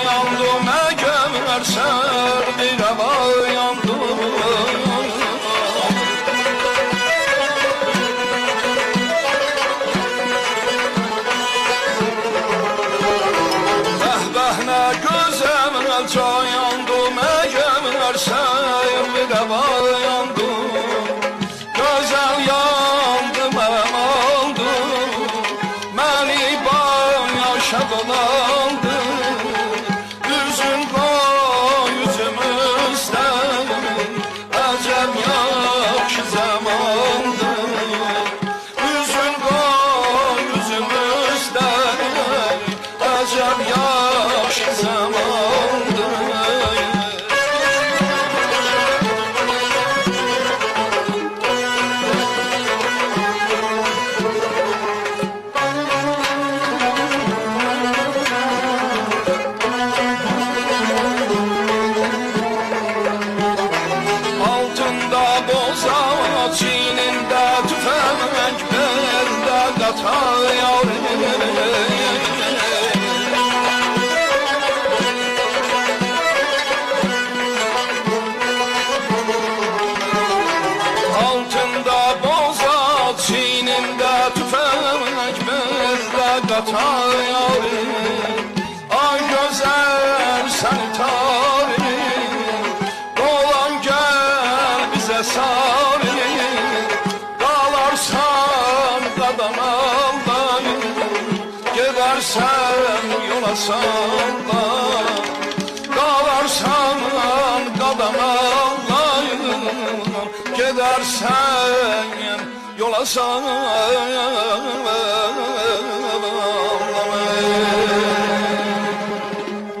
yandım eğer ser bir hava yandım. Ne güzel can yandım eğer ser bir hava yandım. Güzel yandım aldım, beni yaşadın aldı. Üzün koy yüzümüzden, acem yakşı zamandı. Üzün koy yüzümüzden, acem yakşı zamandı. Çininde tüfek belde katıyor. Altında boza, çininde tüfek belde katıyor. Ay güzel seni tarih, dolan gel bize sarı. Gidersen yola salla, kalarsan kadam ağlayın. Gidersen yola salla.